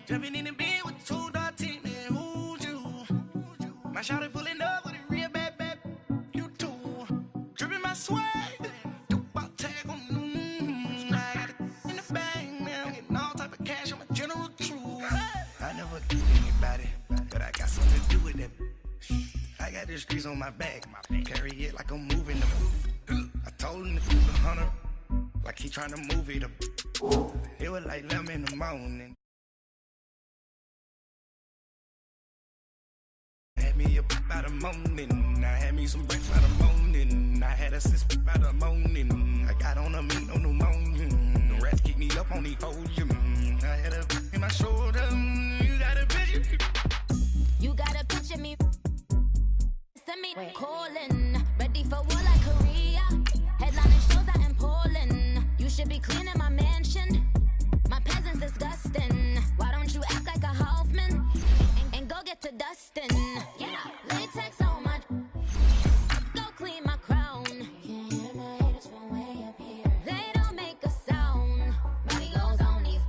Jumping in the bed with 2 dark teeth, man, who's you? My shawty pulling up with a real bad, you too. Dripping my swag, about tag on I got it in the bag, man, I'm getting all type of cash, I'm a general true. I never do anybody, but I got something to do with that. I got the streets on my back, carry it like I'm moving them. I told him to keep the 100, like he trying to move it up. It was like 11 in the morning. Had me up by the morning. I had me some breakfast by the morning. I had a sip by the morning. I got on a meat, no pneumonia. The rats keep me up on the podium. I had a in my shoulder. You got a picture. You got a picture me. Send me calling. Ready for war like Korea. Headlining shows out in Poland. You should be cleaning my mansion. My peasants disgusting. Why don't you act like a Hoffman and go get to dustin'? Yeah, latex on my. Go clean my crown. Can't hear my haters from way up here. They don't make a sound. Money goes on these.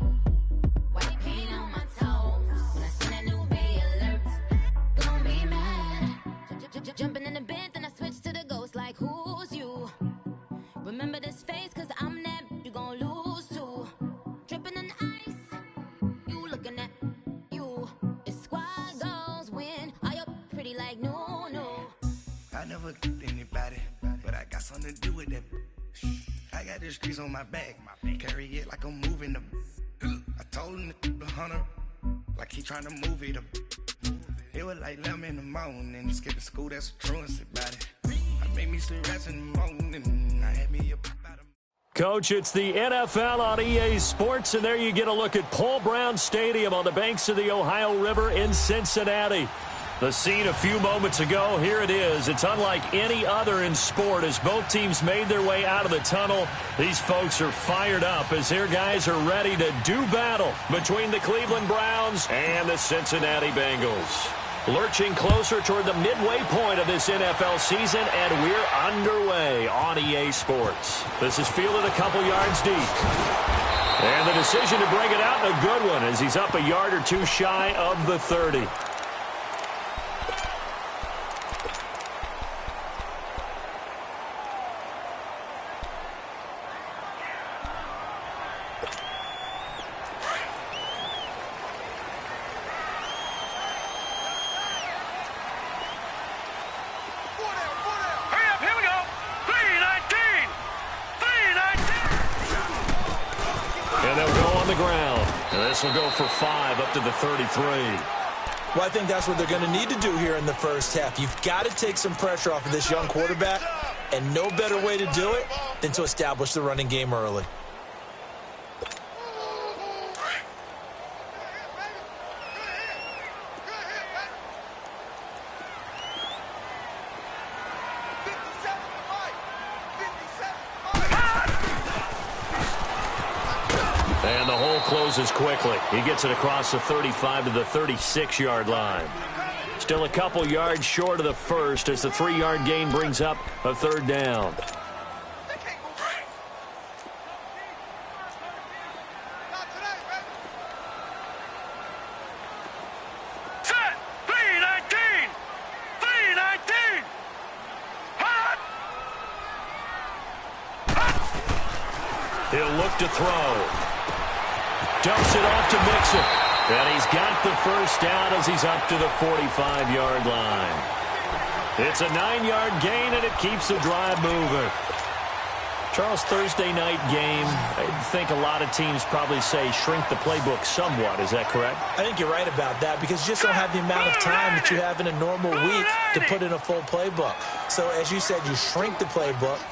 White paint on my toes. When I see that new bay alert, gonna be mad. Jumping in the bed, then I switch to the ghost like who's you? Remember this face, cause I'm that you gon' lose too. Dripping in ice, you looking at you. It's squad goals win. Are you pretty like no? I never killed anybody, but I got something to do with that. I got the streets on my back, carry it like I'm moving them. I told him to keep the 100, like he trying to move it up. It was like 11 in the morning, skipping school, that's a truancy about it. I made me some rats in the morning, I had me up about them. Coach, it's the NFL on EA Sports, and there you get a look at Paul Brown Stadium on the banks of the Ohio River in Cincinnati. The scene a few moments ago, here it is. It's unlike any other in sport as both teams made their way out of the tunnel. These folks are fired up as their guys are ready to do battle between the Cleveland Browns and the Cincinnati Bengals. Lurching closer toward the midway point of this NFL season, and we're underway on EA Sports. This is fielded a couple yards deep. And the decision to bring it out, a good one, as he's up a yard or two shy of the 30. This will go for 5 up to the 33. Well, I think that's what they're going to need to do here in the first half. You've got to take some pressure off of this young quarterback, and no better way to do it than to establish the running game early. And the hole closes quickly. He gets it across the 35 to the 36-yard line. Still a couple yards short of the first as the 3-yard gain brings up a third down. He'll look to throw. Dumps it off to Mixon. And he's got the first down as he's up to the 45-yard line. It's a 9-yard gain, and it keeps the drive moving. Charles, Thursday night game, I think a lot of teams probably say shrink the playbook somewhat. Is that correct? I think you're right about that because you just don't have the amount of time that you have in a normal week to put in a full playbook. So, as you said, you shrink the playbook.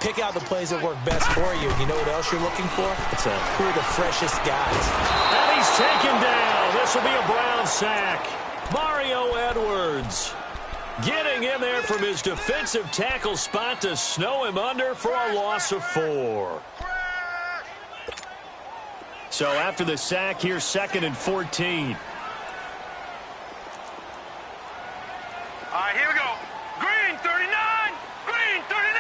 Pick out the plays that work best for you. You know what else you're looking for? What's that? Who are the freshest guys? And he's taken down. This will be a Brown sack. Mario Edwards getting in there from his defensive tackle spot to snow him under for a loss of 4. So after the sack, here's 2nd and 14. All right, here we go. Green 39. Green 39.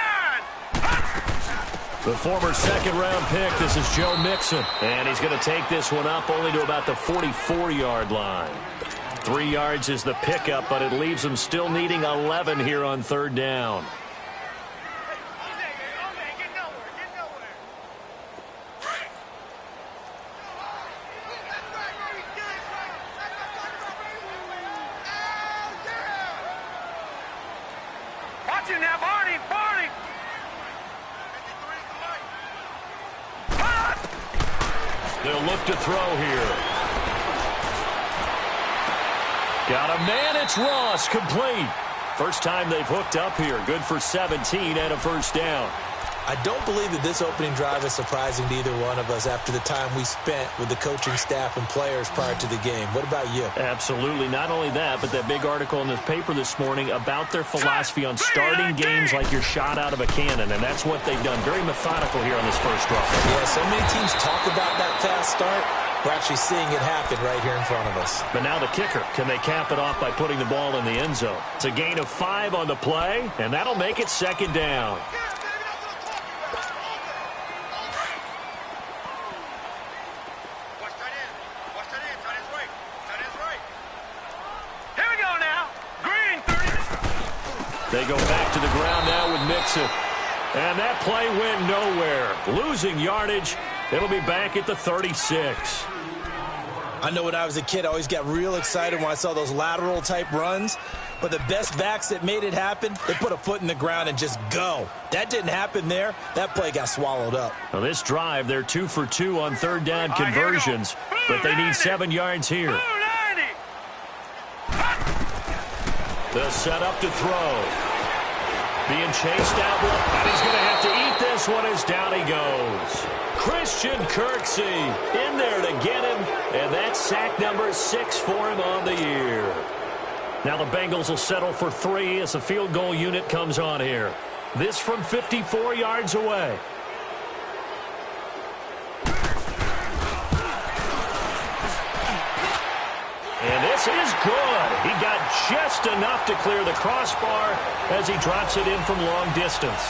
The former second-round pick, this is Joe Mixon. And he's going to take this one up only to about the 44-yard line. 3 yards is the pickup, but it leaves them still needing 11 here on third down. Watching now, Barney. They'll look to throw here. Got a man, it's Ross, complete. First time they've hooked up here. Good for 17 and a first down. I don't believe that this opening drive is surprising to either one of us after the time we spent with the coaching staff and players prior to the game. What about you? Absolutely. Not only that, but that big article in the paper this morning about their philosophy on starting games like you're shot out of a cannon, and that's what they've done. Very methodical here on this first drive. Yeah, so many teams talk about that fast start. We're actually seeing it happen right here in front of us. But now the kicker. Can they cap it off by putting the ball in the end zone? It's a gain of 5 on the play, and that'll make it second down. They go back to the ground now with Mixon. And that play went nowhere. Losing yardage. It'll be back at the 36. I know when I was a kid, I always got real excited when I saw those lateral-type runs. But the best backs that made it happen, they put a foot in the ground and just go. That didn't happen there. That play got swallowed up. Now this drive, they're 2 for 2 on third down conversions. But they need 7 yards here. They'll set up to throw. Being chased out, and he's going to have to eat this one as down he goes. Christian Kirksey in there to get him, and that's sack number 6 for him on the year. Now the Bengals will settle for 3 as the field goal unit comes on here. This from 54 yards away. And this is good. He got just enough to clear the crossbar as he drops it in from long distance.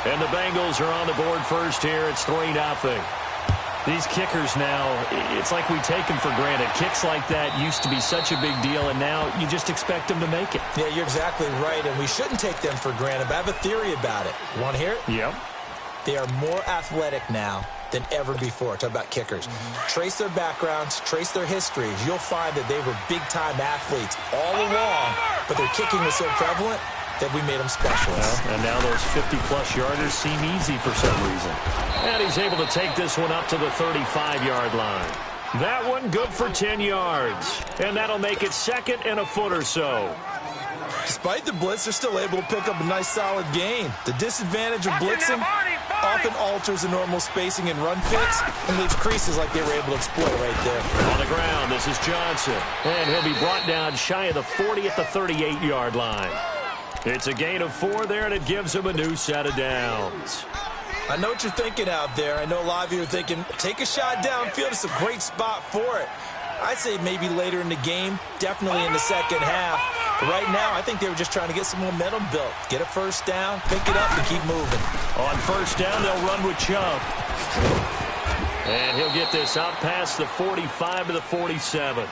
And the Bengals are on the board first here. It's 3-0. These kickers now, it's like we take them for granted. Kicks like that used to be such a big deal, and now you just expect them to make it. Yeah, you're exactly right, and we shouldn't take them for granted. But I have a theory about it. You want to hear it? Yep. They are more athletic now than ever before. Talk about kickers. Trace their backgrounds, trace their histories. You'll find that they were big-time athletes all along, but their kicking was so prevalent that we made them specialists. Well, and now those 50-plus yarders seem easy for some reason. And he's able to take this one up to the 35-yard line. That one good for 10 yards. And that'll make it second and a foot or so. Despite the blitz, they're still able to pick up a nice, solid gain. The disadvantage of blitzing often alters the normal spacing and run fits and leaves creases like they were able to exploit right there. On the ground, this is Johnson. And he'll be brought down shy of the 40 at the 38-yard line. It's a gain of 4 there, and it gives him a new set of downs. I know what you're thinking out there. I know a lot of you are thinking, take a shot downfield. It's a great spot for it. I'd say maybe later in the game, definitely in the second half. But right now, I think they were just trying to get some momentum built. Get a first down, pick it up, and keep moving. On first down, they'll run with Chubb. And he'll get this out past the 45 to the 47.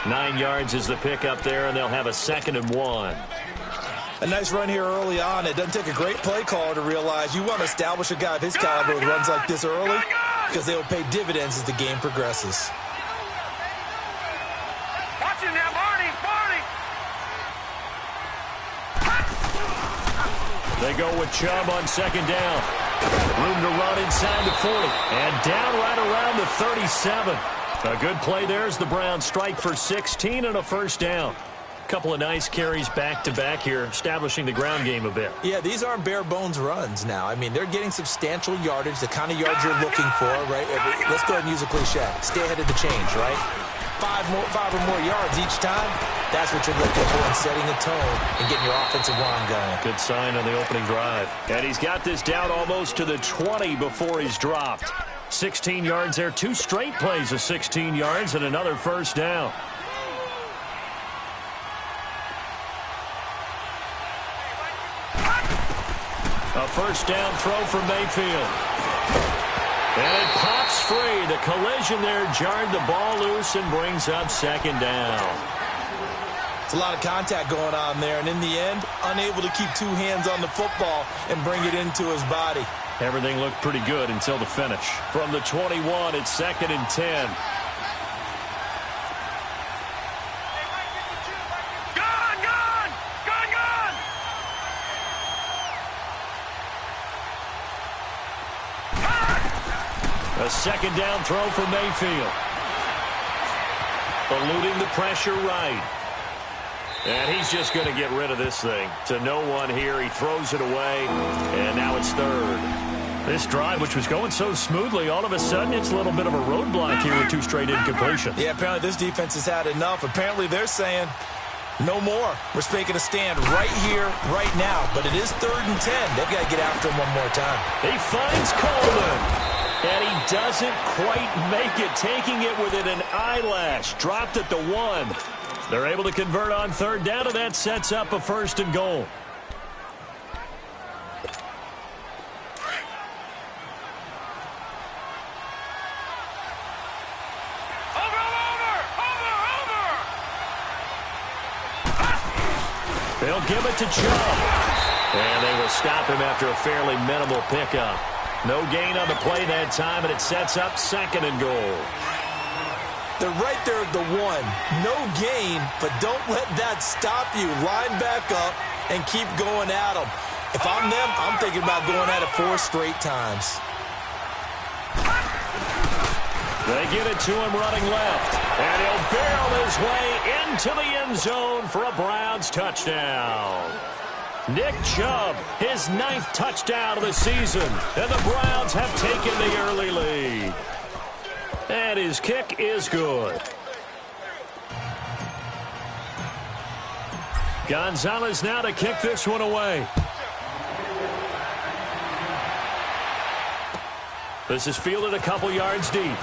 9 yards is the pickup there, and they'll have a 2nd and 1. A nice run here early on. It doesn't take a great play caller to realize you want to establish a guy of his caliber with runs like this early because they will pay dividends as the game progresses. Watch him now, Barney. They go with Chubb on 2nd down. Room to run inside the 40. And down right around the 37. A good play there as the Browns strike for 16 and a first down. Couple of nice carries back-to-back here, establishing the ground game a bit. Yeah, these aren't bare-bones runs now. I mean, they're getting substantial yardage, the kind of yards you're looking for, right? Let's go ahead and use a cliche. Stay ahead of the change, right? 5 or more yards each time, that's what you're looking for in setting a tone and getting your offensive line going. Good sign on the opening drive. And he's got this down almost to the 20 before he's dropped. 16 yards there, 2 straight plays of 16 yards and another first down. A first down throw for Mayfield. And it pops free. The collision there jarred the ball loose and brings up second down. It's a lot of contact going on there, and in the end, unable to keep two hands on the football and bring it into his body. Everything looked pretty good until the finish. From the 21, it's 2nd and 10. A second down throw for Mayfield. Eluding the pressure right. And he's just going to get rid of this thing. To no one here. He throws it away. And now it's 3rd. This drive, which was going so smoothly, all of a sudden it's a little bit of a roadblock here with 2 straight incompletions. Yeah, apparently this defense has had enough. Apparently they're saying no more. We're making a stand right here, right now. But it is 3rd and 10. They've got to get after him one more time. He finds Coleman. And he doesn't quite make it, taking it within an eyelash. Dropped at the 1. They're able to convert on 3rd down, and that sets up a 1st and goal. They'll give it to Chubb. And they will stop him after a fairly minimal pickup. No gain on the play that time, and it sets up 2nd and goal. They're right there at the 1. No gain, but don't let that stop you. Line back up and keep going at them. If I'm them, I'm thinking about going at it 4 straight times. They get it to him running left. And he'll barrel his way into the end zone for a Browns touchdown. Nick Chubb, his 9th touchdown of the season. And the Browns have taken the early lead. And his kick is good. Gonzalez now to kick this one away. This is fielded a couple yards deep. And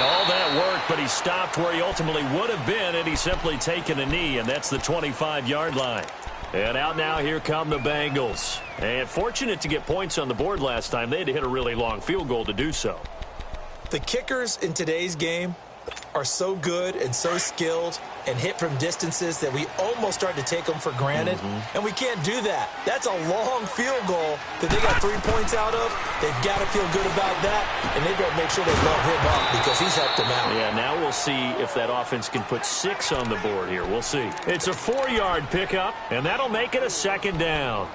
all that work, but he stopped where he ultimately would have been, and he's simply taken a knee, and that's the 25-yard line. And out now, here come the Bengals. And fortunate to get points on the board last time. They had to hit a really long field goal to do so. The kickers in today's game are so good and so skilled and hit from distances that we almost start to take them for granted. And we can't do that. That's a long field goal that they got 3 points out of. They've got to feel good about that, and they've got to make sure they love him up because he's helped them out. Yeah, now we'll see if that offense can put 6 on the board here. We'll see. It's a 4-yard pickup, and that'll make it a 2nd down.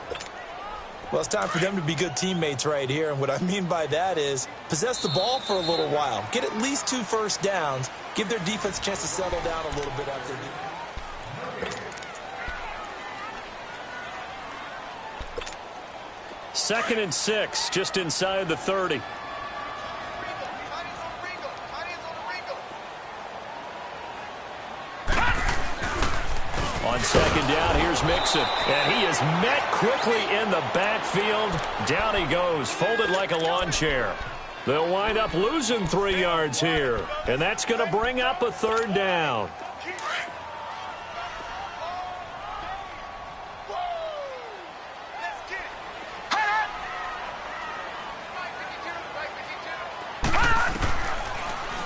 Well, it's time for them to be good teammates right here, and what I mean by that is possess the ball for a little while. Get at least 2 first downs. Give their defense a chance to settle down a little bit after. 2nd and 6, just inside the 30. On 2nd down, here's Mixon. And he is met quickly in the backfield. Down he goes, folded like a lawn chair. They'll wind up losing 3 yards here. And that's going to bring up a 3rd down.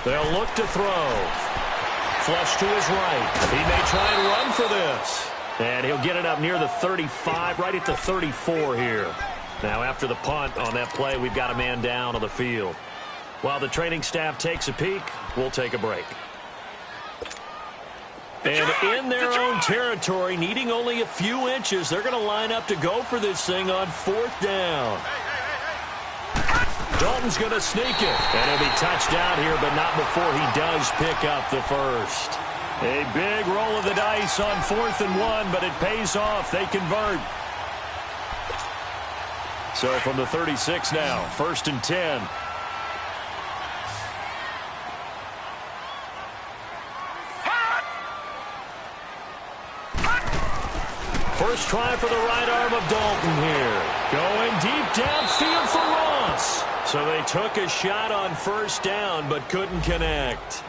They'll look to throw. Flush to his right. He may try and run for this. And he'll get it up near the 35, right at the 34 here. Now after the punt on that play, we've got a man down on the field. While the training staff takes a peek, we'll take a break. And in their own territory, needing only a few inches, they're going to line up to go for this thing on 4th down. Dalton's going to sneak it. And he'll be touched down here, but not before he does pick up the first. A big roll of the dice on 4th and 1, but it pays off. They convert. So from the 36 now, 1st and 10. First try for the right arm of Dalton here. Going deep downfield for Ross. So they took a shot on 1st down, but couldn't connect.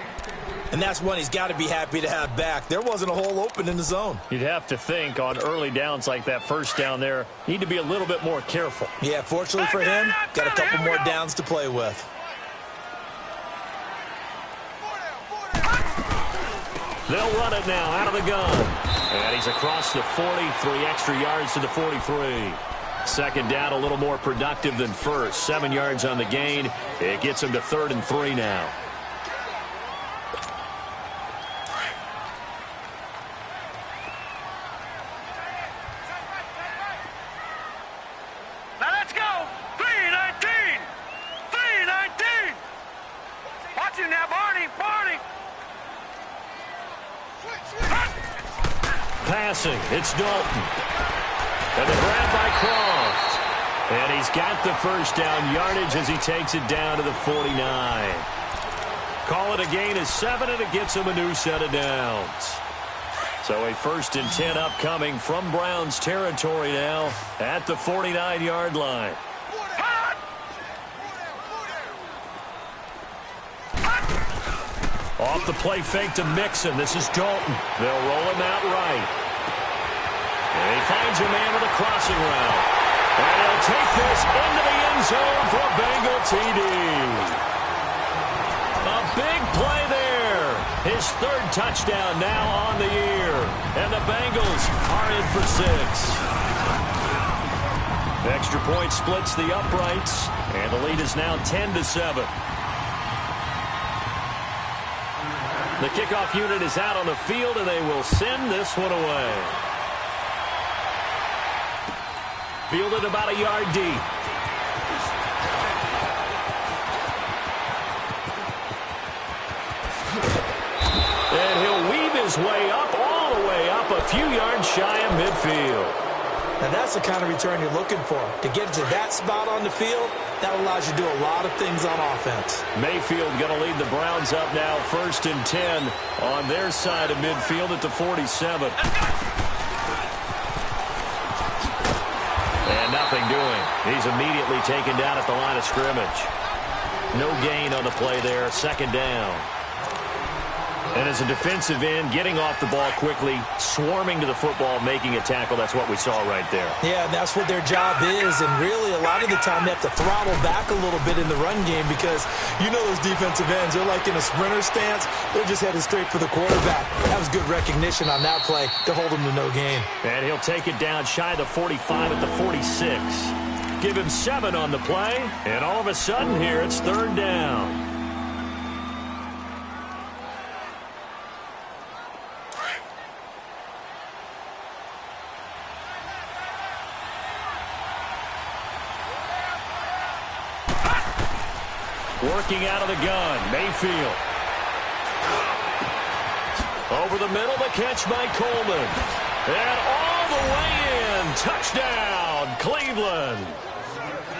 And that's one he's got to be happy to have back. There wasn't a hole open in the zone. You'd have to think on early downs like that first down there, need to be a little bit more careful. Yeah, fortunately for him, got a couple more downs to play with. They'll run it now out of the gun. And he's across the 40, 3 extra yards to the 43. Second down, a little more productive than first. 7 yards on the gain. It gets him to 3rd and 3 now. Now let's go. 3-19. 3-19. Watch him now, Barney. Barney. Passing, it's Dalton. And the grab by Croft. And he's got the first down yardage as he takes it down to the 49. Call it a gain of 7, and it gets him a new set of downs. So a 1st and 10 upcoming from Browns territory now at the 49-yard line. Off the play fake to Mixon. This is Dalton. They'll roll him out right. And he finds a man with a crossing route. And he'll take this into the end zone for a Bengal TD. A big play there. His 3rd touchdown now on the year. And the Bengals are in for 6. Extra point splits the uprights. And the lead is now 10-7. The kickoff unit is out on the field, and they will send this one away. Fielded about a yard deep. And he'll weave his way up, all the way up, a few yards shy of midfield. Now that's the kind of return you're looking for. To get to that spot on the field, that allows you to do a lot of things on offense. Mayfield going to lead the Browns up now, 1st and 10 on their side of midfield at the 47. And nothing doing. He's immediately taken down at the line of scrimmage. No gain on the play there, 2nd down. And as a defensive end, getting off the ball quickly, swarming to the football, making a tackle, that's what we saw right there. Yeah, that's what their job is, and really a lot of the time they have to throttle back a little bit in the run game because you know those defensive ends, they're like in a sprinter stance. They're just headed straight for the quarterback. That was good recognition on that play to hold him to no gain. And he'll take it down shy of the 45 at the 46. Give him 7 on the play, and all of a sudden here it's 3rd down. Working out of the gun, Mayfield. Over the middle, the catch by Coleman. And all the way in, touchdown, Cleveland.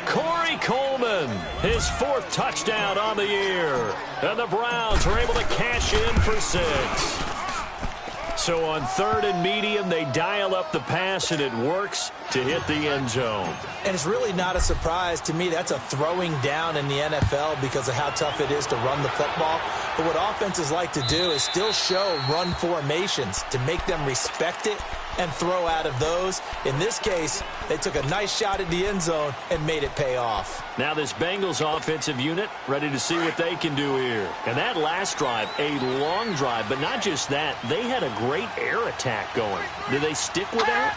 Corey Coleman, his 4th touchdown on the year. And the Browns are able to cash in for 6. So on 3rd and medium, they dial up the pass, and it works to hit the end zone. And it's really not a surprise to me. That's a throwing down in the NFL because of how tough it is to run the football. But what offenses like to do is still show run formations to make them respect it and throw out of those. In this case, they took a nice shot at the end zone and made it pay off. Now this Bengals offensive unit ready to see what they can do here. And that last drive, a long drive, but not just that. They had a great air attack going. Do they stick with that?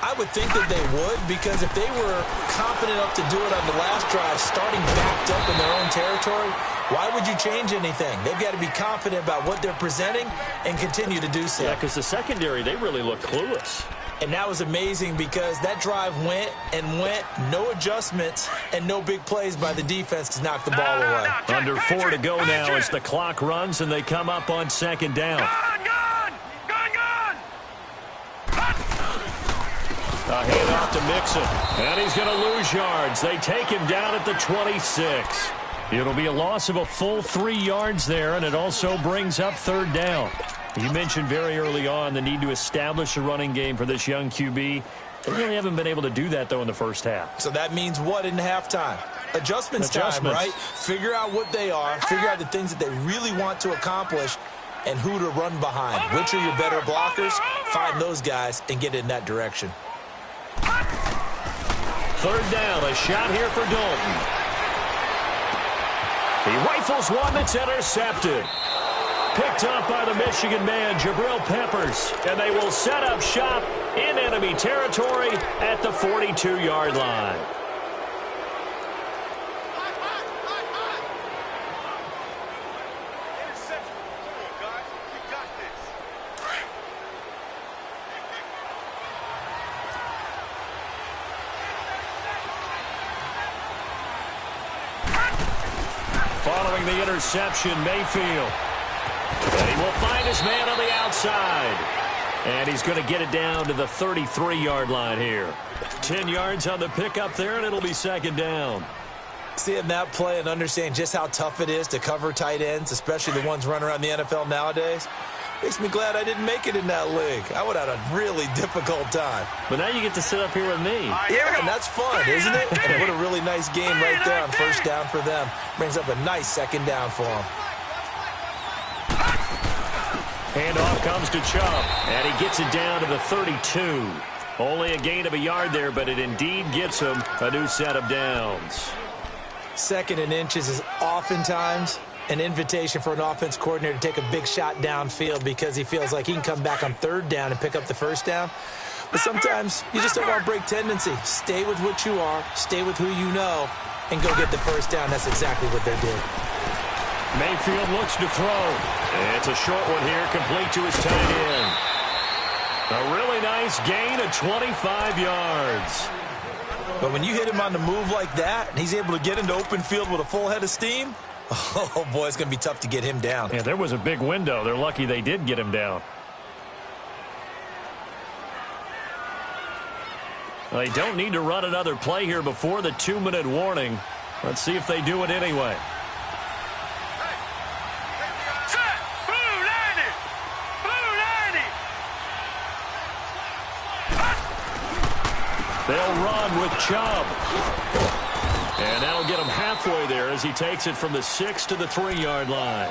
I would think that they would, because if they were confident enough to do it on the last drive, starting backed up in their own territory, why would you change anything? They've got to be confident about what they're presenting and continue to do so. Yeah, because the secondary, they really look clueless. And that was amazing because that drive went and went, no adjustments, and no big plays by the defense to knock the ball away. Under 4 to go now as the clock runs and they come up on 2nd down. A handoff to Mixon, and he's going to lose yards. They take him down at the 26. It'll be a loss of a full 3 yards there, and it also brings up 3rd down. You mentioned very early on the need to establish a running game for this young QB. They really haven't been able to do that, though, in the first half. So that means what in halftime? Adjustments time, right? Figure out what they are, figure out the things that they really want to accomplish, and who to run behind. Which are your better blockers? Find those guys and get in that direction. Third down, a shot here for Dalton. He rifles one that's intercepted. Picked up by the Michigan man, Jabril Peppers. And they will set up shop in enemy territory at the 42-yard line. Following the interception, Mayfield. And he will find his man on the outside. And he's going to get it down to the 33-yard line here. 10 yards on the pickup there, and it'll be second down. Seeing that play and understand just how tough it is to cover tight ends, especially the ones running around the NFL nowadays, makes me glad I didn't make it in that league. I would have had a really difficult time. But now you get to sit up here with me. Yeah, and that's fun, isn't it? And what a really nice game right there on first down for them. Brings up a nice second down for them. Handoff comes to Chubb, and he gets it down to the 32. Only a gain of a yard there, but it indeed gets him a new set of downs. Second and inches is oftentimes an invitation for an offense coordinator to take a big shot downfield because he feels like he can come back on third down and pick up the first down. But sometimes you just don't want to break tendency. Stay with what you are, stay with who you know, and go get the first down. That's exactly what they did. Mayfield looks to throw. It's a short one here, complete to his tight end. A really nice gain of 25 yards. But when you hit him on the move like that, and he's able to get into open field with a full head of steam, oh, boy, it's going to be tough to get him down. Yeah, there was a big window. They're lucky they did get him down. They don't need to run another play here before the 2-minute warning. Let's see if they do it anyway. They'll run with Chubb. And that'll get him halfway there as he takes it from the 6 to the 3-yard line.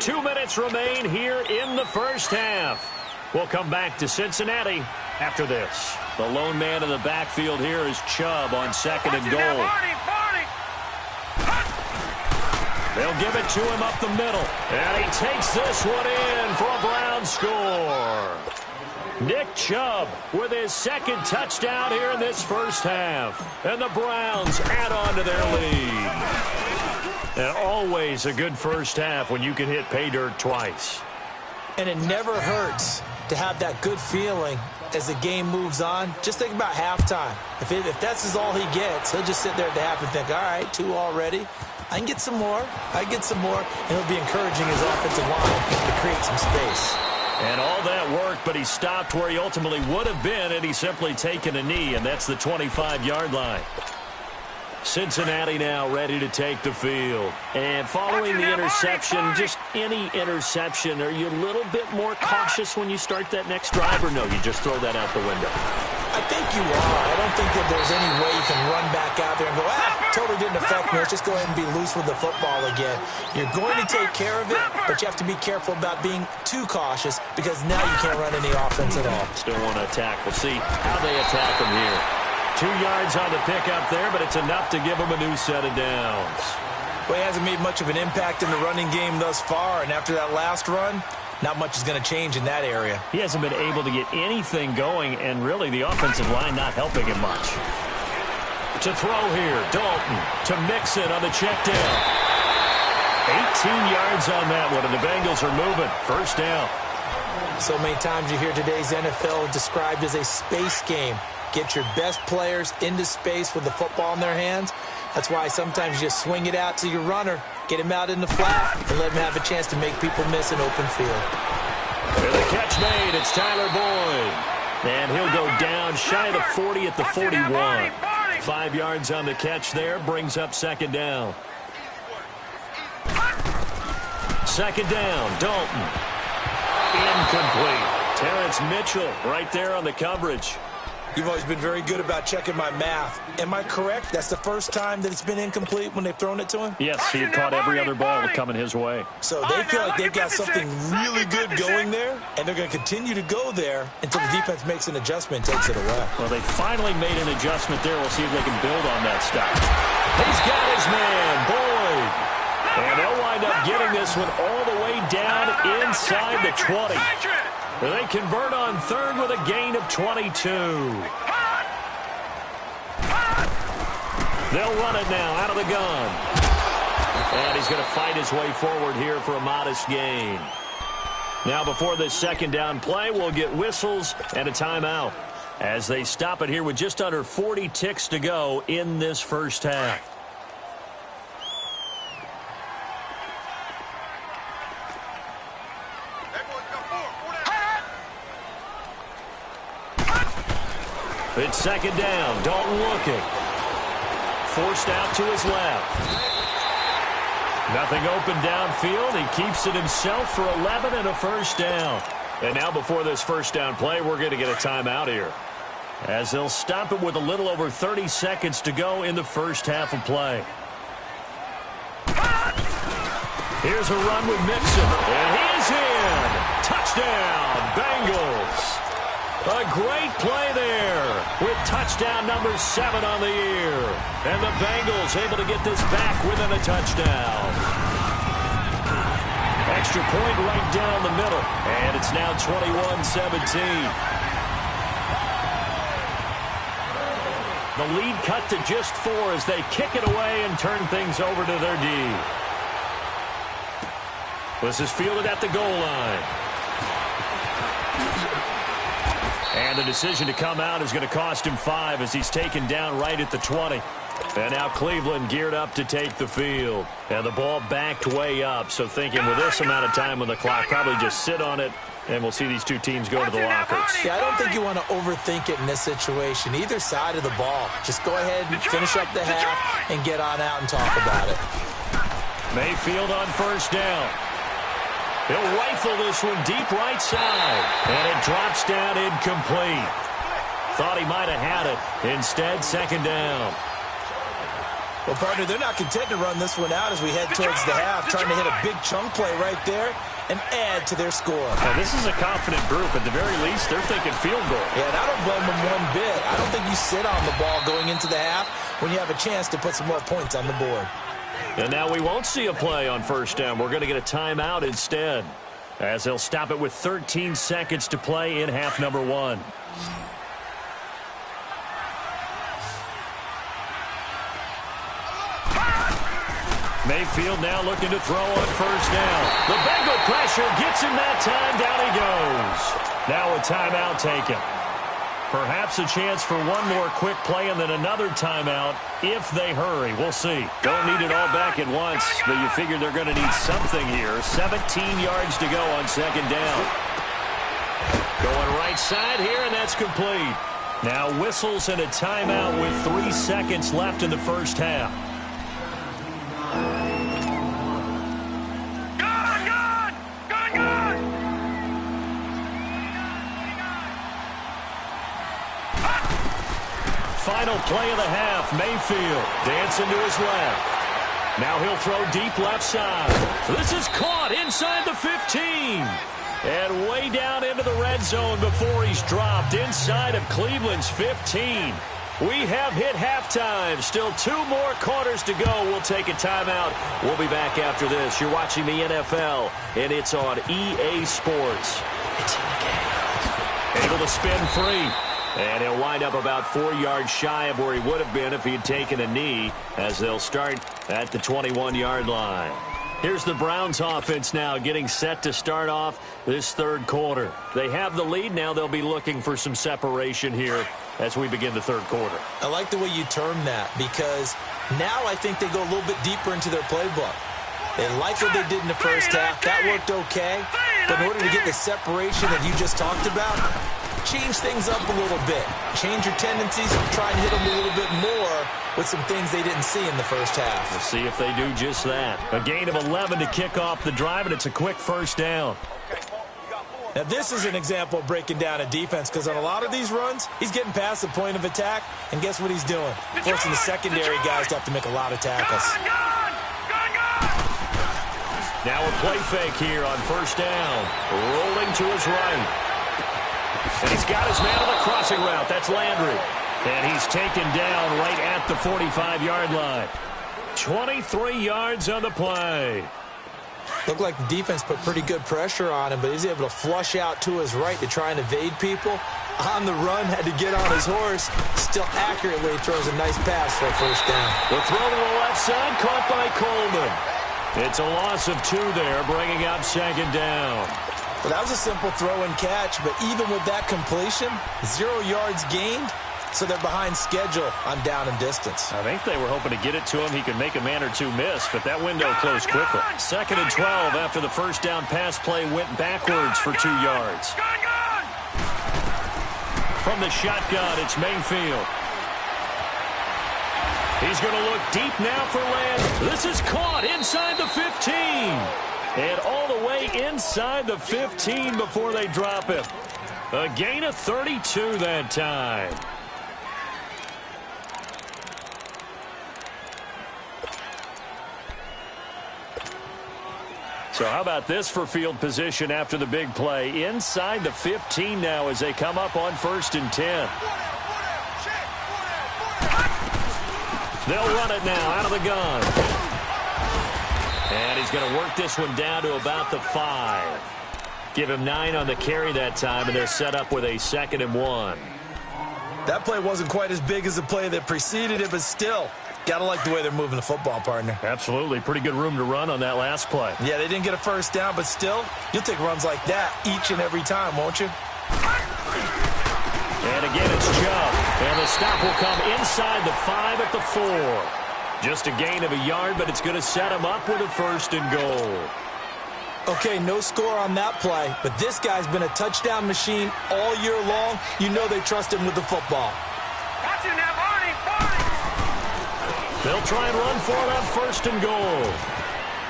2 minutes remain here in the first half. We'll come back to Cincinnati after this. The lone man in the backfield here is Chubb on second and goal. They'll give it to him up the middle. And he takes this one in for a Brown score. Nick Chubb with his second touchdown here in this first half. And the Browns add on to their lead. And always a good first half when you can hit pay dirt twice. And it never hurts to have that good feeling as the game moves on. Just think about halftime. If that's all he gets, he'll just sit there at the half and think, all right, 2 already. I can get some more. And he'll be encouraging his offensive line to create some space. And all that work, but he stopped where he ultimately would have been, and he's simply taken a knee, and that's the 25-yard line. Cincinnati now ready to take the field. And following the interception, just any interception, are you a little bit more cautious when you start that next drive, or no, you just throw that out the window? I think you are. I don't think that there's any way you can run back out there and go, totally didn't affect me. Let's just go ahead and be loose with the football again. You're going to take care of it, but you have to be careful about being too cautious because now you can't run any offense at all. Still want to attack. We'll see how they attack him here. 2 yards on the pickup there, but it's enough to give him a new set of downs. Well, he hasn't made much of an impact in the running game thus far, and after that last run, not much is going to change in that area. He hasn't been able to get anything going, and really the offensive line not helping him much. To throw here, Dalton to Mixon on the check down. 18 yards on that one, and the Bengals are moving. First down. So many times you hear today's NFL described as a space game. Get your best players into space with the football in their hands. That's why sometimes you just swing it out to your runner, get him out in the flat, and let him have a chance to make people miss an open field. With the catch made, it's Tyler Boyd. And he'll go down shy of the 40 at the 41. 5 yards on the catch there, brings up second down. Second down, Dalton. Incomplete. Terrence Mitchell right there on the coverage. You've always been very good about checking my math. Am I correct? That's the first time that it's been incomplete when they've thrown it to him? Yes, he had caught every other ball coming his way. So they feel like they've got something really good going there, and they're going to continue to go there until the defense makes an adjustment and takes it away. Well, they finally made an adjustment there. We'll see if they can build on that stuff. He's got his man, Boyd. And they'll wind up getting this one all the way down inside the 20. They convert on third with a gain of 22. They'll run it now out of the gun. And he's going to fight his way forward here for a modest gain. Now before this second down play, we'll get whistles and a timeout as they stop it here with just under 40 ticks to go in this first half. It's second down. Dalton looking. Forced out to his left. Nothing open downfield. He keeps it himself for 11 and a first down. And now before this first down play, we're going to get a timeout here, as they'll stop it with a little over 30 seconds to go in the first half of play. Here's a run with Mixon. And he's in. Touchdown, Bengals. A great play there with touchdown number 7 on the year. And the Bengals able to get this back within a touchdown. Extra point right down the middle. And it's now 21-17. The lead cut to just 4 as they kick it away and turn things over to their D. This is fielded at the goal line. And the decision to come out is going to cost him 5 as he's taken down right at the 20. And now Cleveland geared up to take the field. And the ball backed way up. So thinking with this amount of time on the clock, probably just sit on it, and we'll see these two teams go to the lockers. Yeah, I don't think you want to overthink it in this situation. Either side of the ball. Just go ahead and finish up the half and get on out and talk about it. Mayfield on first down. He'll rifle this one deep right side. And it drops down incomplete. Thought he might have had it. Instead, second down. Well, partner, they're not content to run this one out as we head towards the half, trying to hit a big chunk play right there and add to their score. Now, this is a confident group. At the very least, they're thinking field goal. Yeah, and I don't blame them one bit. I don't think you sit on the ball going into the half when you have a chance to put some more points on the board. And now we won't see a play on first down. We're going to get a timeout instead, as they'll stop it with 13 seconds to play in half number 1. Mayfield now looking to throw on first down. The Bengal pressure gets him that time. Down he goes. Now a timeout taken. Perhaps a chance for one more quick play and then another timeout if they hurry. We'll see. Don't need it all back at once, but you figure they're going to need something here. 17 yards to go on second down. Going right side here, and that's complete. Now whistles and a timeout with 3 seconds left in the first half. Final play of the half. Mayfield dancing to his left. Now he'll throw deep left side. This is caught inside the 15. And way down into the red zone before he's dropped inside of Cleveland's 15. We have hit halftime. Still 2 more quarters to go. We'll take a timeout. We'll be back after this. You're watching the NFL, and it's on EA Sports. It's in the game. Able to spin free. And he'll wind up about 4 yards shy of where he would have been if he had taken a knee, as they'll start at the 21-yard line. Here's the Browns offense now getting set to start off this third quarter. They have the lead. Now they'll be looking for some separation here as we begin the third quarter. I like the way you term that, because now I think they go a little bit deeper into their playbook. They like what they did in the first half. That worked okay. But in order to get the separation that you just talked about, change things up a little bit. Change your tendencies and try and hit them a little bit more with some things they didn't see in the first half. We'll see if they do just that. A gain of 11 to kick off the drive, and it's a quick first down. Now, this is an example of breaking down a defense because on a lot of these runs, he's getting past the point of attack, and guess what he's doing? Forcing the secondary guys to have to make a lot of tackles. Now a play fake here on first down. Rolling to his right. And he's got his man on the crossing route. That's Landry. And he's taken down right at the 45-yard line. 23 yards on the play. Looked like the defense put pretty good pressure on him, but he's able to flush out to his right to try and evade people. On the run, had to get on his horse. Still accurately throws a nice pass for a first down. The throw to the left side, caught by Coleman. It's a loss of 2 there, bringing up second down. Well, that was a simple throw and catch, but even with that completion, 0 yards gained, so they're behind schedule on down and distance. I think they were hoping to get it to him. He could make a man or two miss, but that window closed quickly. 2nd and 12 after the first down pass play went backwards for 2 yards. From the shotgun, it's Mayfield. He's going to look deep now for Landry. This is caught inside the 15. And all the way inside the 15 before they drop him. A gain of 32 that time. So how about this for field position after the big play? Inside the 15 now as they come up on 1st and 10. They'll run it now out of the gun. And he's going to work this one down to about the 5. Give him 9 on the carry that time, and they're set up with a 2nd and 1. That play wasn't quite as big as the play that preceded it, but still, got to like the way they're moving the football, partner. Absolutely. Pretty good room to run on that last play. Yeah, they didn't get a first down, but still, you'll take runs like that each and every time, won't you? And again, it's Chubb. And the stop will come inside the 5 at the 4. Just a gain of a yard, but it's going to set him up with a 1st and goal. Okay, no score on that play, but this guy's been a touchdown machine all year long. You know they trust him with the football. Watch it now, Barney! They'll try and run for it on 1st and goal.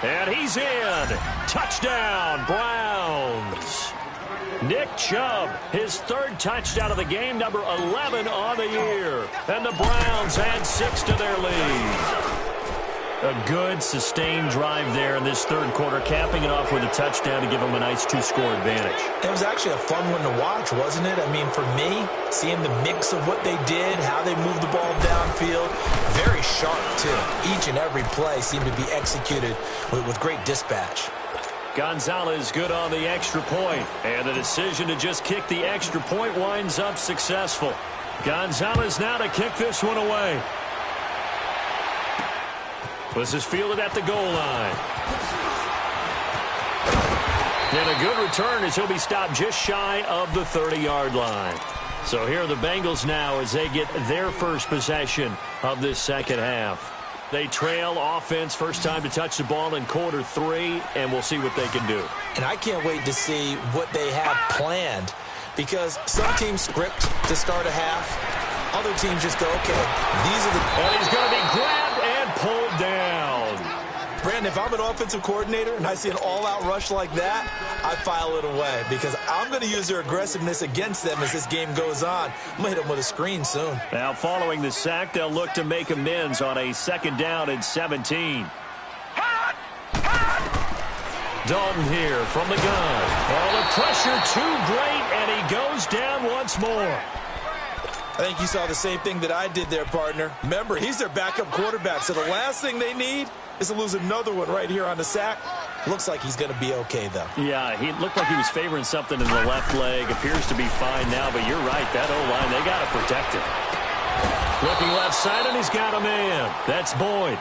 And he's in. Touchdown, Browns. Nick Chubb, his 3rd touchdown of the game, number 11 on the year. And the Browns add 6 to their lead. A good, sustained drive there in this 3rd quarter, capping it off with a touchdown to give them a nice 2-score advantage. It was actually a fun one to watch, wasn't it? I mean, for me, seeing the mix of what they did, how they moved the ball downfield, very sharp, too. Each and every play seemed to be executed with great dispatch. Gonzalez good on the extra point, and the decision to just kick the extra point winds up successful. Gonzalez now to kick this one away. This is fielded at the goal line. And a good return as he'll be stopped just shy of the 30-yard line. So here are the Bengals now as they get their first possession of this second half. They trail offense, first time to touch the ball in quarter 3, and we'll see what they can do. And I can't wait to see what they have planned, because some teams script to start a half. Other teams just go, okay, these are the... And he's going to be grabbed and pulled down. Brandon, if I'm an offensive coordinator and I see an all-out rush like that, I file it away because I'm going to use their aggressiveness against them as this game goes on. I'm going to hit them with a screen soon. Now, following the sack, they'll look to make amends on a 2nd down and 17. Dalton here from the gun. Oh, the pressure too great, and he goes down once more. I think you saw the same thing that I did there, partner. Remember, he's their backup quarterback, so the last thing they need is to lose another one right here on the sack. Looks like he's going to be okay, though. Yeah, he looked like he was favoring something in the left leg. Appears to be fine now, but you're right. That O-line, they got to protect him. Looking left side, and he's got a man. That's Boyd.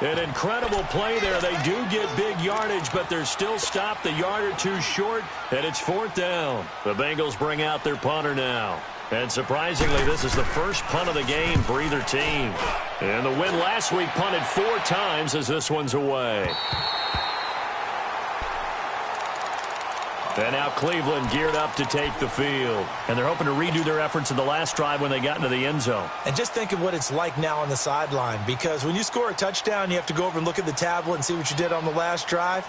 An incredible play there. They do get big yardage, but they're still stopped a yard or two short, and it's 4th down. The Bengals bring out their punter now. And surprisingly, this is the first punt of the game for either team. And the win last week punted 4 times as this one's away. And now Cleveland geared up to take the field. And they're hoping to redo their efforts in the last drive when they got into the end zone. And just think of what it's like now on the sideline, because when you score a touchdown, you have to go over and look at the tablet and see what you did on the last drive.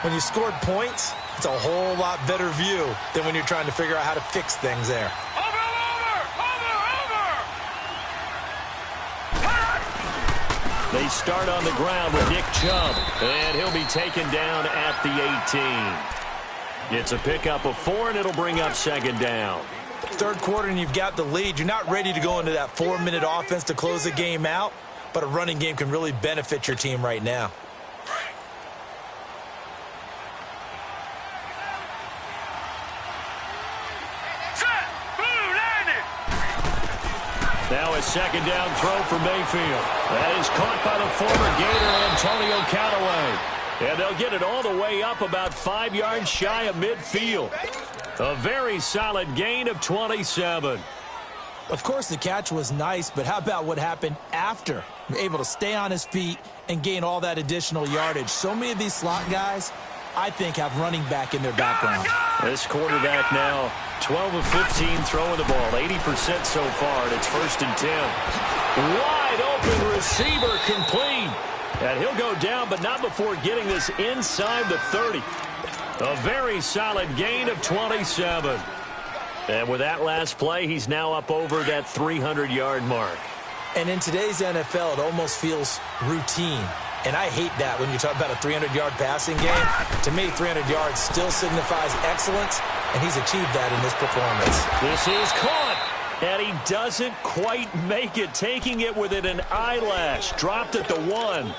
When you scored points, it's a whole lot better view than when you're trying to figure out how to fix things there. They start on the ground with Nick Chubb, and he'll be taken down at the 18. It's a pickup of 4, and it'll bring up second down. Third quarter, and you've got the lead. You're not ready to go into that 4-minute offense to close the game out, but a running game can really benefit your team right now. Now a second down throw for Mayfield. That is caught by the former Gator, Antonio Callaway. And they'll get it all the way up about 5 yards shy of midfield. A very solid gain of 27. Of course, the catch was nice, but how about what happened after? Able to stay on his feet and gain all that additional yardage. So many of these slot guys, I think, have running back in their background. This quarterback now 12 of 15 throwing the ball, 80% so far, and it's 1st and 10. Wide open receiver complete. And he'll go down, but not before getting this inside the 30. A very solid gain of 27. And with that last play, he's now up over that 300-yard mark. And in today's NFL, it almost feels routine. And I hate that when you talk about a 300-yard passing game. To me, 300 yards still signifies excellence, and he's achieved that in this performance. This is caught. And he doesn't quite make it, taking it within an eyelash. Dropped at the 1.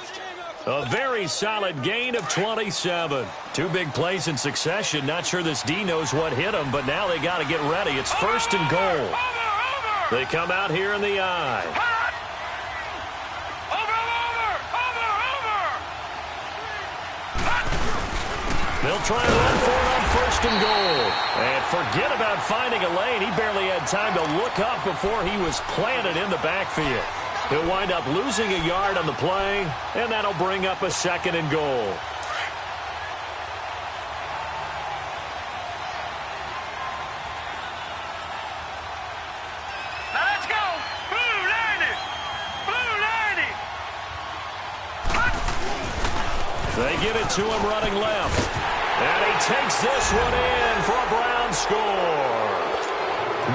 A very solid gain of 27. 2 big plays in succession. Not sure this D knows what hit him, but now they got to get ready. It's 1st and goal. They come out here in the eye. They'll try and run for it on 1st and goal. And forget about finding a lane. He barely had time to look up before he was planted in the backfield. He'll wind up losing a yard on the play, and that'll bring up a 2nd and goal. Now let's go. Blue 90. Blue 90. They give it to him running left. And he takes this one in for a Brown score.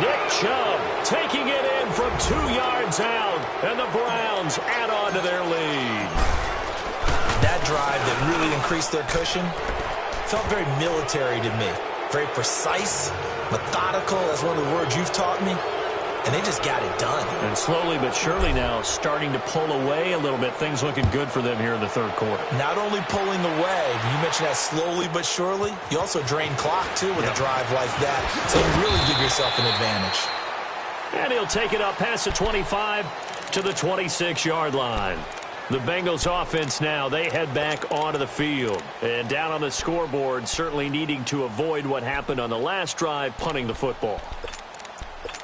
Nick Chubb taking it in from 2 yards out, and the Browns add on to their lead. That drive that really increased their cushion felt very military to me. Very precise, methodical, that's one of the words you've taught me. And they just got it done. And slowly but surely now starting to pull away a little bit. Things looking good for them here in the third quarter. Not only pulling away, you mentioned that slowly but surely, you also drain clock, too, with a drive like that. So you really give yourself an advantage. And he'll take it up past the 25 to the 26-yard line. The Bengals offense now, they head back onto the field. And down on the scoreboard, certainly needing to avoid what happened on the last drive, punting the football.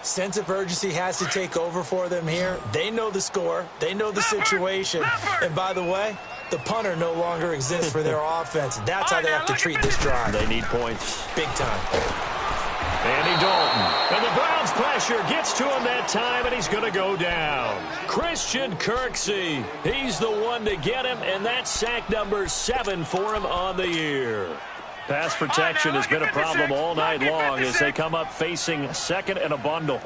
Sense of urgency has to take over for them here. They know the score. They know the situation. And by the way, the punter no longer exists for their offense. That's how they have to treat this drive. They need points. Big time. Andy Dalton. And the Browns pressure gets to him that time, and he's going to go down. Christian Kirksey. He's the one to get him, and that's sack number 7 for him on the year. Pass protection has been a problem all night long as they come up facing 2nd and a bundle.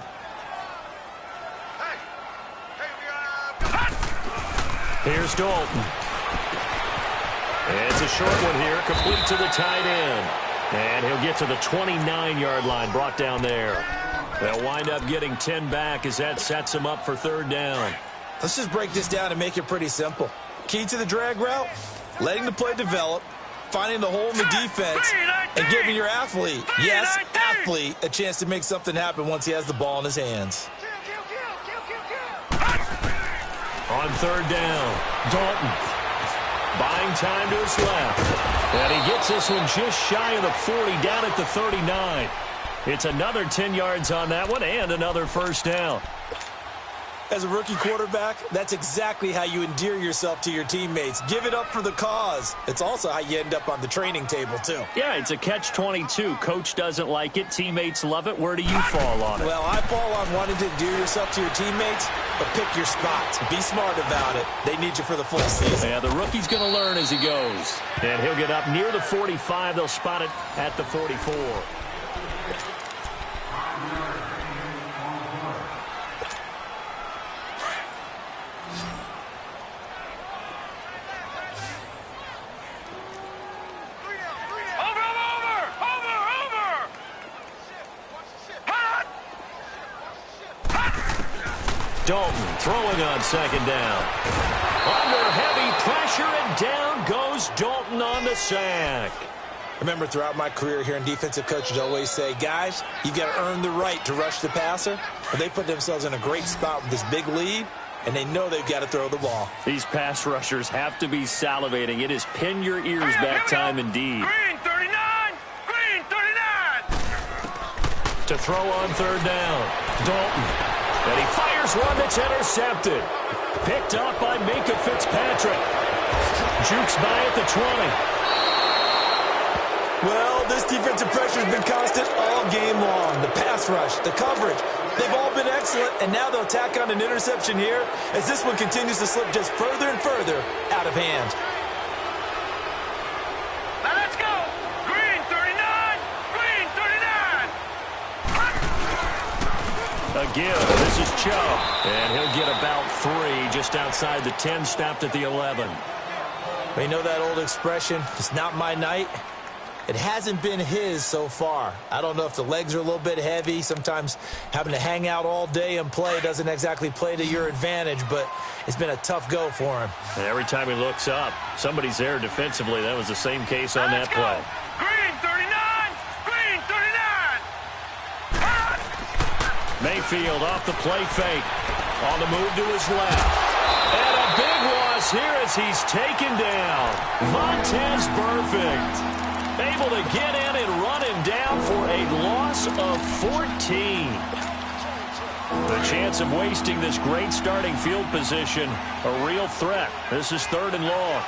Here's Dalton. It's a short one here, complete to the tight end. And he'll get to the 29-yard line, brought down there. They'll wind up getting 10 back as that sets him up for 3rd down. Let's just break this down and make it pretty simple. Key to the drag route, letting the play develop, finding the hole in the defense, and giving your athlete, yes, athlete, a chance to make something happen once he has the ball in his hands. On 3rd down, Dalton buying time to his left. And he gets this one just shy of the 40, down at the 39. It's another 10 yards on that one and another 1st down. As a rookie quarterback, that's exactly how you endear yourself to your teammates. Give it up for the cause. It's also how you end up on the training table, too. Yeah, it's a catch-22. Coach doesn't like it. Teammates love it. Where do you fall on it? Well, I fall on wanting to endear yourself to your teammates, but pick your spots. Be smart about it. They need you for the full season. Yeah, the rookie's going to learn as he goes. And he'll get up near the 45. They'll spot it at the 44. Dalton throwing on second down. Under heavy pressure, and down goes Dalton on the sack. Remember, throughout my career here in defensive coaches always say, guys, you've got to earn the right to rush the passer. But they put themselves in a great spot with this big lead, and they know they've got to throw the ball. These pass rushers have to be salivating. It is pin your ears back time indeed. Green 39! Green 39! To throw on third down. Dalton. And he fires one that's intercepted. Picked up by Minkah Fitzpatrick. Jukes by at the 20. Well, this defensive pressure has been constant all game long. The pass rush, the coverage, they've all been excellent, and now they'll tack on an interception here as this one continues to slip just further and further out of hand. Now let's go! Green 39! Green 39! Again, this is Chubb. And he'll get about 3 just outside the 10, stopped at the 11. You know that old expression, it's not my night? It hasn't been his so far. I don't know if the legs are a little bit heavy. Sometimes having to hang out all day and play doesn't exactly play to your advantage, but it's been a tough go for him. And every time he looks up, somebody's there defensively. That was the same case on that play. Green 39! Green 39! Mayfield off the play fake. On the move to his left. And a big loss here as he's taken down. Vontaze Burfict able to get in and run him down for a loss of 14. The chance of wasting this great starting field position, a real threat. This is 3rd and long.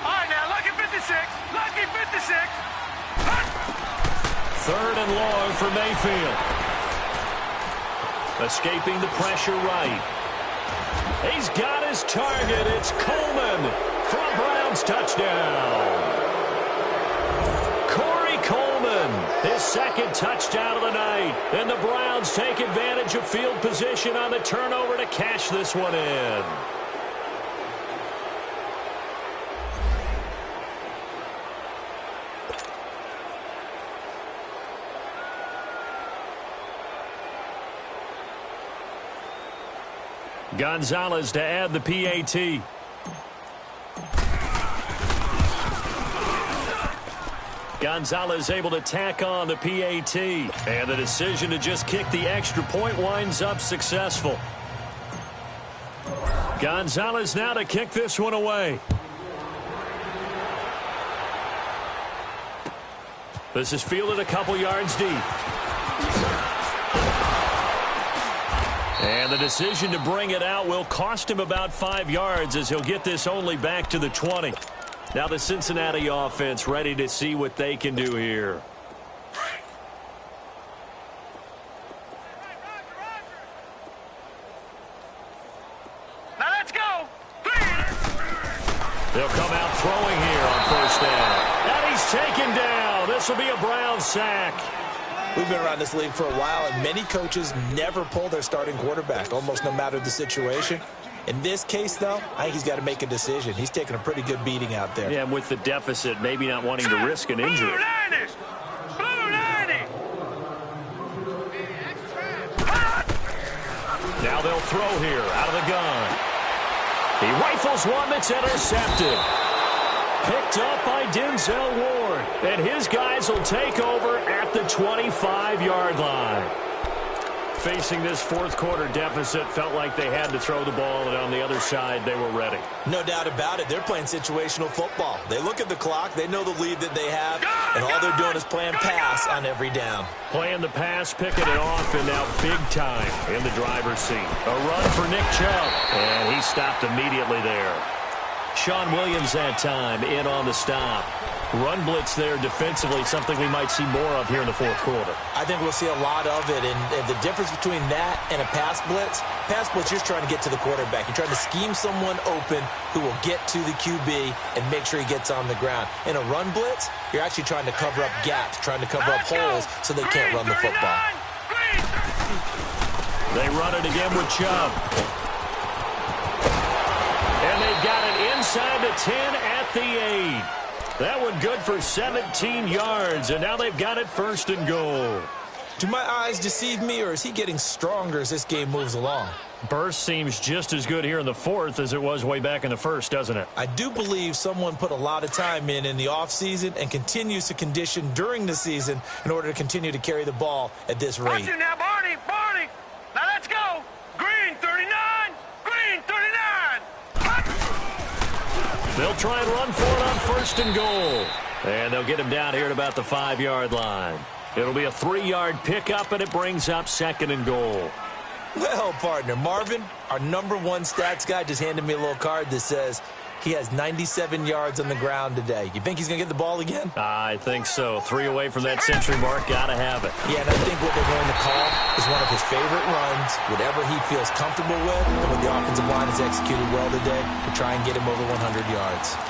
All right, now, lucky 56. Lucky 56. 3rd and long for Mayfield. Escaping the pressure right. He's got his target. It's Coleman for a Browns touchdown. Corey Coleman, his 2nd touchdown of the night. And the Browns take advantage of field position on the turnover to cash this one in. Gonzalez to add the PAT. Gonzalez able to tack on the PAT. And the decision to just kick the extra point winds up successful. Gonzalez now to kick this one away. This is fielded a couple yards deep. And the decision to bring it out will cost him about 5 yards as he'll get this only back to the 20. Now the Cincinnati offense ready to see what they can do here. Now let's go. They'll come out throwing here on 1st down. And he's taken down. This will be a Browns sack. We've been around this league for a while, and many coaches never pull their starting quarterback, almost no matter the situation. In this case, though, I think he's got to make a decision. He's taking a pretty good beating out there. Yeah, and with the deficit, maybe not wanting to risk an injury. Blue 90s. Blue 90. Now they'll throw here out of the gun. He rifles one that's intercepted. Picked up by Denzel Ward. And his guys will take over at the 25-yard line. facing this fourth quarter deficit, felt like they had to throw the ball, and on the other side, they were ready. No doubt about it. They're playing situational football. They look at the clock. They know the lead that they have, and all they're doing is playing pass on every down. Playing the pass, picking it off, and now big time in the driver's seat. A run for Nick Chubb, and he stopped immediately there. Sean Williams that time in on the stop. Run blitz there defensively, something we might see more of here in the fourth quarter. I think we'll see a lot of it, and the difference between that and a pass blitz, you're trying to get to the quarterback. You're trying to scheme someone open who will get to the QB and make sure he gets on the ground. In a run blitz, you're actually trying to cover up gaps, trying to cover up holes so they can't run the football. They run it again with Chubb. And they've got it inside the 10 at the 8. That one good for 17 yards, and now they've got it first and goal. Do my eyes deceive me, or is he getting stronger as this game moves along? Burst seems just as good here in the fourth as it was way back in the first, doesn't it? I do believe someone put a lot of time in the offseason and continues to condition during the season in order to continue to carry the ball at this rate. Watch it now, Barney. Barney. Now let's go. Green 39. Green 39. They'll try and run for it on first and goal. And they'll get him down here at about the 5-yard line. It'll be a 3-yard pickup, and it brings up second and goal. Well, partner, Marvin, our number one stats guy, just handed me a little card that says he has 97 yards on the ground today. You think he's going to get the ball again? I think so. 3 away from that century mark. Got to have it. Yeah, and I think what they're going to call is one of his favorite runs, whatever he feels comfortable with, and when the offensive line is executed well today, to try and get him over 100 yards.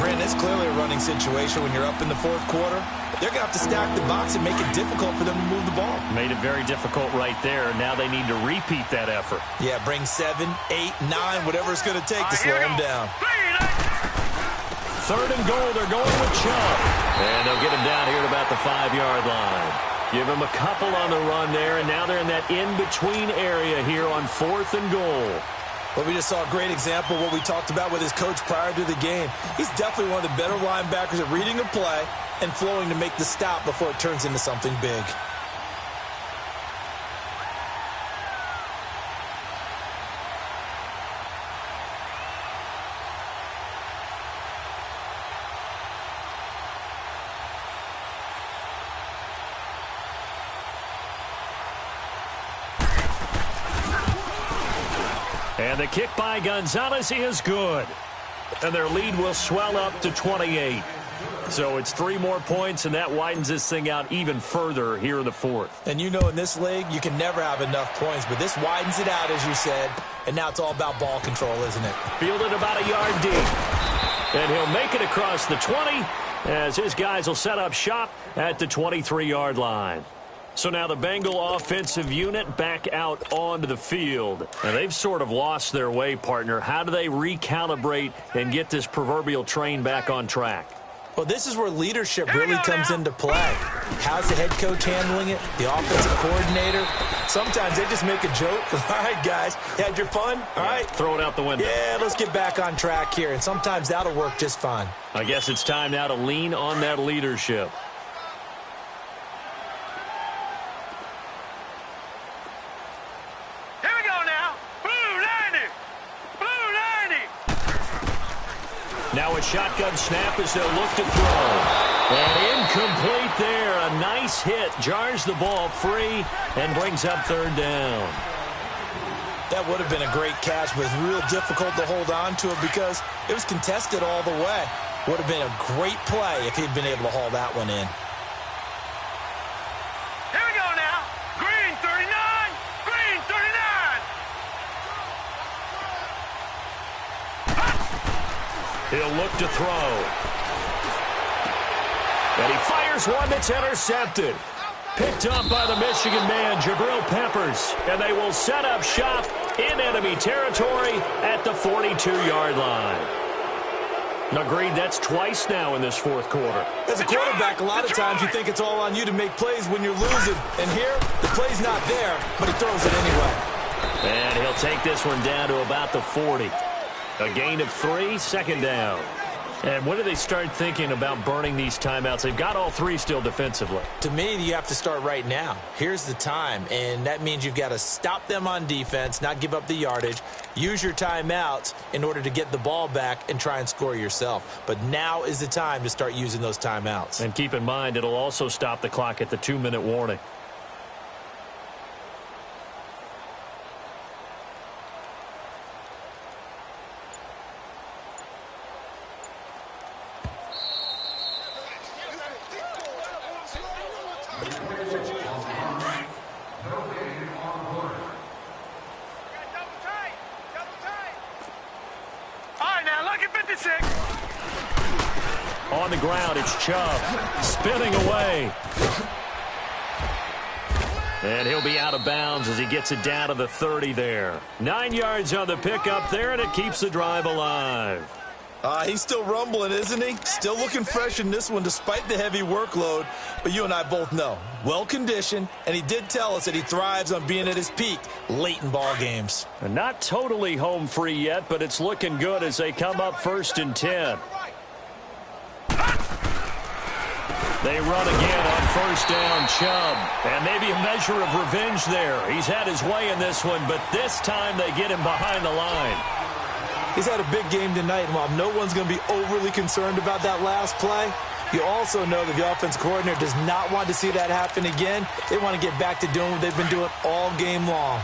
Brandon, it's clearly a running situation when you're up in the fourth quarter. They're going to have to stack the box and make it difficult for them to move the ball. Made it very difficult right there. Now they need to repeat that effort. Yeah, bring 7, 8, 9, whatever it's going to take to slow him down. Third and goal, they're going with Chubb. And they'll get him down here at about the 5-yard line. Give him a couple on the run there, and now they're in that in-between area here on fourth and goal. Well, we just saw a great example of what we talked about with his coach prior to the game. He's definitely one of the better linebackers at reading a play and flowing to make the stop before it turns into something big. And the kick by Gonzalez is good. And their lead will swell up to 28. So it's 3 more points, and that widens this thing out even further here in the fourth. And you know in this league, you can never have enough points, but this widens it out, as you said, and now it's all about ball control, isn't it? Fielded about a yard deep. And he'll make it across the 20 as his guys will set up shop at the 23-yard line. So now the Bengal offensive unit back out onto the field. And they've sort of lost their way, partner. How do they recalibrate and get this proverbial train back on track? Well, this is where leadership really comes into play. How's the head coach handling it? The offensive coordinator? Sometimes they just make a joke. All right, guys, you had your fun? All right. Throw it out the window. Yeah, let's get back on track here. And sometimes that'll work just fine. I guess it's time now to lean on that leadership. Here we go now. Blue 90. Blue 90. Now a shotgun snap as they'll look to throw. And incomplete there. A nice hit. Jars the ball free and brings up third down. That would have been a great catch, but it's real difficult to hold on to it because it was contested all the way. Would have been a great play if he'd been able to haul that one in. Here we go now. Green 39. Green 39. He'll look to throw. And he fires one that's intercepted. Picked up by the Michigan man, Jabril Peppers. And they will set up shop in enemy territory at the 42-yard line. Agreed, that's twice now in this fourth quarter. As a quarterback, a lot of times you think it's all on you to make plays when you're losing. And here, the play's not there, but he throws it anyway. And he'll take this one down to about the 40. A gain of 3, second down. And when do they start thinking about burning these timeouts? They've got all three still defensively. To me, you have to start right now. Here's the time, and that means you've got to stop them on defense, not give up the yardage, use your timeouts in order to get the ball back and try and score yourself. But now is the time to start using those timeouts. And keep in mind, it'll also stop the clock at the 2-minute warning. On the ground, it's Chubb spinning away. And he'll be out of bounds as he gets it down to the 30 there. 9 yards on the pickup there, and it keeps the drive alive. He's still rumbling, isn't he? Still looking fresh in this one despite the heavy workload. But you and I both know, well-conditioned, and he did tell us that he thrives on being at his peak late in ball games. And not totally home free yet, but it's looking good as they come up 1st and 10. They run again on 1st down, Chubb. And maybe a measure of revenge there. He's had his way in this one, but this time they get him behind the line. He's had a big game tonight, and while no one's going to be overly concerned about that last play, you also know that the offense coordinator does not want to see that happen again. They want to get back to doing what they've been doing all game long.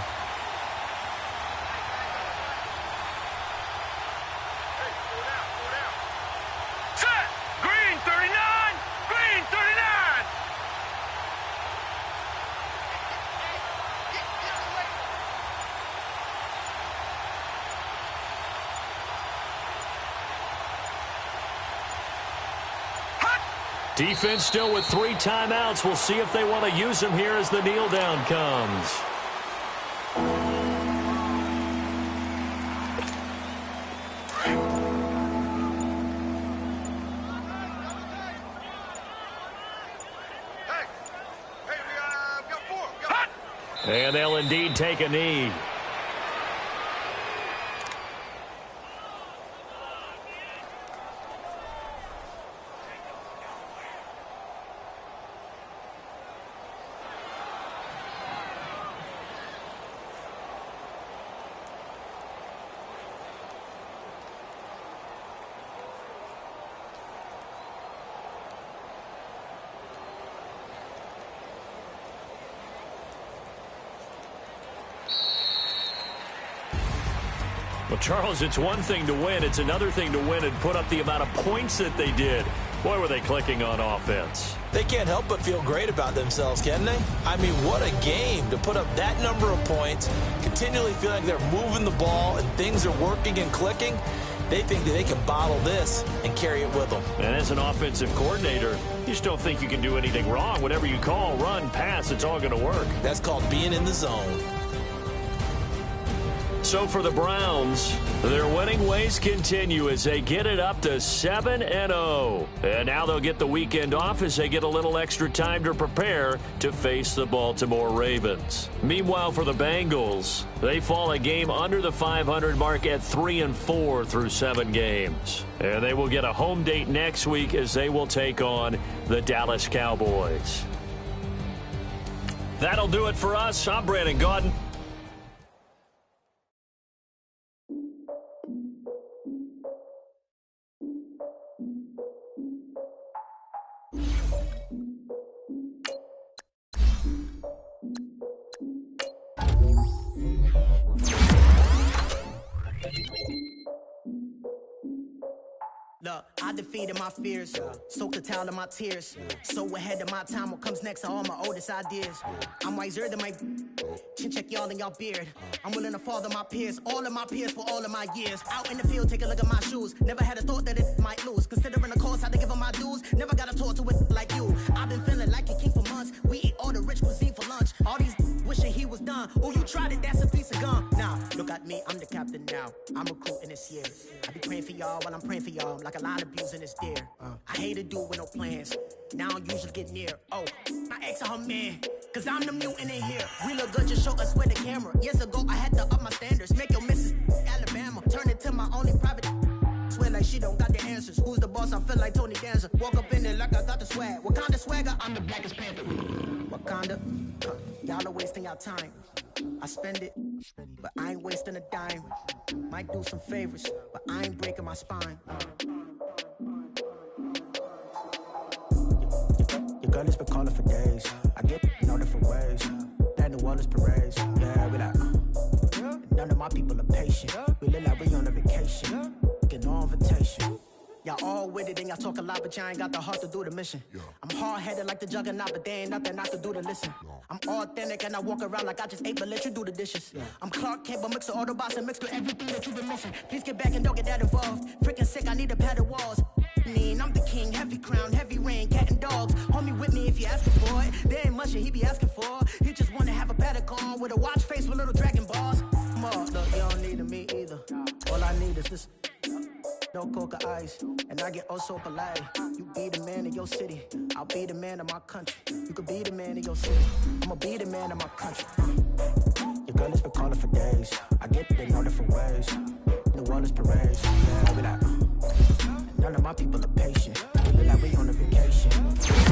Defense still with 3 timeouts. We'll see if they want to use them here as the kneel down comes. And they'll indeed take a knee. Well, Charles, it's one thing to win. It's another thing to win and put up the amount of points that they did. Boy, were they clicking on offense. They can't help but feel great about themselves, can they? I mean, what a game to put up that number of points, continually feel like they're moving the ball and things are working and clicking. They think that they can bottle this and carry it with them. And as an offensive coordinator, you just don't think you can do anything wrong. Whatever you call, run, pass, it's all going to work. That's called being in the zone. So for the Browns, their winning ways continue as they get it up to 7-0. And now they'll get the weekend off as they get a little extra time to prepare to face the Baltimore Ravens. Meanwhile, for the Bengals, they fall a game under the 500 mark at 3-4 through 7 games. And they will get a home date next week as they will take on the Dallas Cowboys. That'll do it for us. I'm Brandon Gaudin. Look, I defeated my fears, soaked the towel of my tears. So ahead of my time, what comes next are all my oldest ideas. I'm wiser than my chin check y'all in y'all beard. I'm willing to father my peers, all of my peers for all of my years. Out in the field, take a look at my shoes. Never had a thought that it might lose. Considering the cost, I had to give them my dues. Never got a talk to it like you. I've been feeling like a king for months. We eat all the rich cuisine for lunch. All these wishing he was done. Oh, you tried it, that's a piece of gum. Now, look at me, I'm the captain now. I'm recruiting this year. I be praying for y'all while I'm praying for y'all. Like a lot of abusing is there. I hate to do it with no plans. Now I usually get near. Oh, my ex and her man. Cause I'm the mutant in here. We look good, just show us where the camera. Years ago, I had to up my standards. Make your missus Alabama. Turn it to my only private. Swear like she don't got the answers. Who's the boss? I feel like Tony Danza. Walk up in there like I got the swag. What kind of swagger? I'm the blackest panther. Wakanda, y'all are wasting your time. I spend it, but I ain't wasting a dime. Might do some favors, but I ain't breaking my spine. Your girl has been calling for days. I get in all different ways. That New Orleans parades. Yeah, we like. None of my people are patient. We look like we on a vacation. Get no invitation. Y'all all with it and y'all talk a lot, but y'all ain't got the heart to do the mission. I'm hard-headed like the juggernaut, but there ain't nothing I can do to listen. I'm authentic and I walk around like I just ate, but let you do the dishes. I'm Clark Kent, but mix the Autobots and mix with everything that you've been missing. Please get back and don't get that involved. Freaking sick, I need a pad of walls. I'm the king, heavy crown, heavy rain, cat and dogs. Homie with me if you asking for it. There ain't much that he be asking for. He just wanna have a paddock on with a watch face with little dragon balls. Look, you don't need me either. All I need is this. No coca ice, and I get oh so polite. You be the man of your city, I'll be the man of my country. You could be the man of your city, I'ma be the man of my country. Your girl has been calling for days. I get it in all different ways. New Orleans parades, yeah, we like. None of my people are patient. We look like we on a vacation.